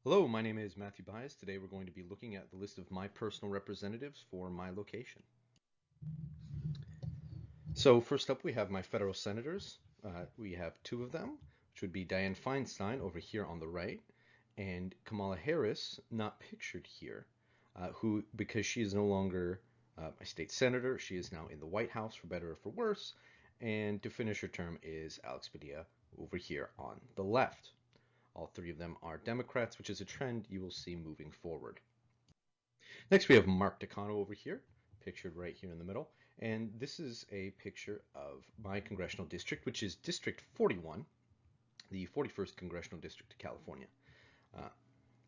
Hello, my name is Matthew Baez. Today we're going to be looking at the list of my personal representatives for my location. So first up we have my federal senators. We have two of them, which would be Dianne Feinstein over here on the right, and Kamala Harris, not pictured here, who, because she is no longer a state senator, she is now in the White House for better or for worse, and to finish her term is Alex Padilla over here on the left. All three of them are Democrats, which is a trend you will see moving forward. Next, we have Mark Takano over here, pictured right here in the middle. And this is a picture of my congressional district, which is District 41, the 41st Congressional District of California.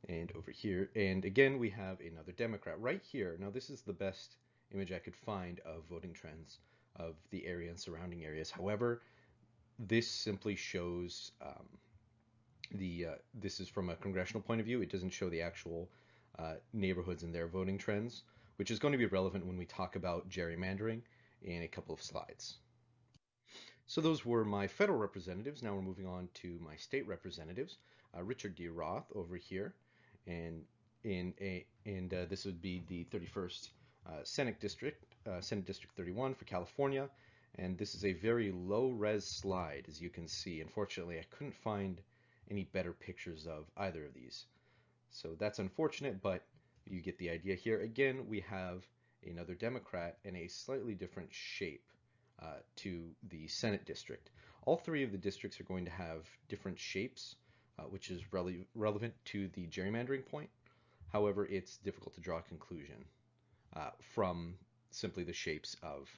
And over here, and again, we have another Democrat right here. Now, this is the best image I could find of voting trends of the area and surrounding areas. However, this simply shows this is from a congressional point of view. It doesn't show the actual neighborhoods and their voting trends, which is going to be relevant when we talk about gerrymandering in a couple of slides. So those were my federal representatives. Now we're moving on to my state representatives. Richard D. Roth over here, and this would be the 31st Senate District 31 for California. And this is a very low-res slide, as you can see. Unfortunately, I couldn't find any better pictures of either of these. So that's unfortunate, but you get the idea here. Again, we have another Democrat and a slightly different shape to the Senate district. All three of the districts are going to have different shapes, which is relevant to the gerrymandering point. However, it's difficult to draw a conclusion from simply the shapes of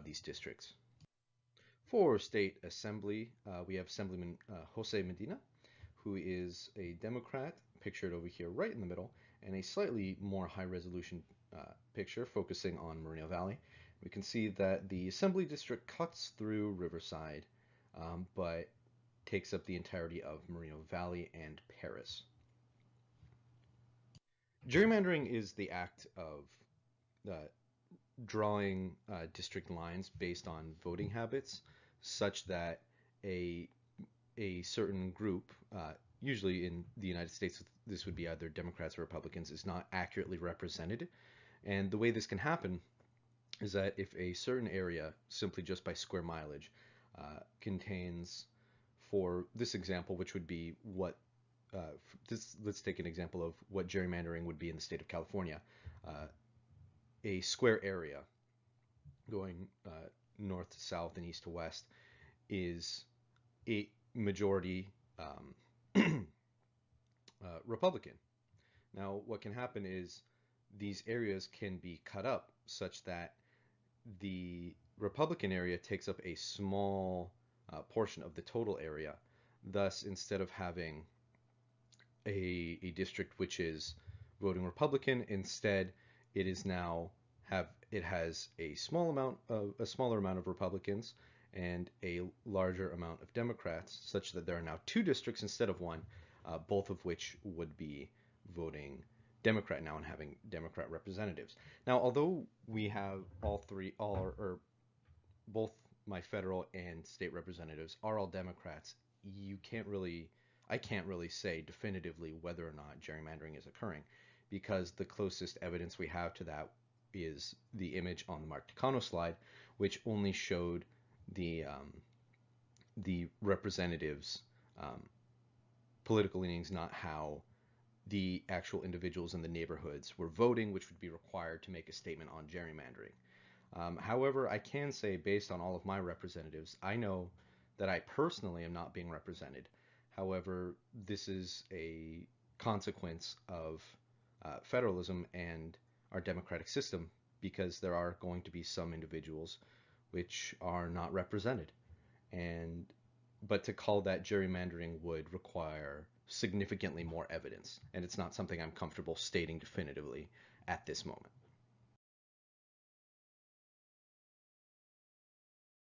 these districts. For State Assembly, we have Assemblyman Jose Medina, who is a Democrat, pictured over here right in the middle, and a slightly more high-resolution picture focusing on Moreno Valley. We can see that the Assembly District cuts through Riverside, but takes up the entirety of Moreno Valley and Paris. Gerrymandering is the act of drawing district lines based on voting habits, such that a certain group, usually in the United States, this would be either Democrats or Republicans, is not accurately represented. And the way this can happen is that if a certain area, simply just by square mileage, contains, for this example, which would be what, let's take an example of what gerrymandering would be in the state of California. A square area going north to south and east to west is a majority Republican. Now, what can happen is these areas can be cut up such that the Republican area takes up a small portion of the total area. Thus, instead of having a district which is voting Republican, instead it is now has a smaller amount of Republicans and a larger amount of Democrats, such that there are now two districts instead of one, both of which would be voting Democrat now and having Democrat representatives. Now, although we have both my federal and state representatives are all Democrats, I can't really say definitively whether or not gerrymandering is occurring, because the closest evidence we have to that is the image on the Mark Takano slide, which only showed the representatives' political leanings, not how the actual individuals in the neighborhoods were voting, which would be required to make a statement on gerrymandering. However, I can say, based on all of my representatives, I know that I personally am not being represented. However, this is a consequence of federalism and our democratic system, because there are going to be some individuals which are not represented. But to call that gerrymandering would require significantly more evidence, and it's not something I'm comfortable stating definitively at this moment.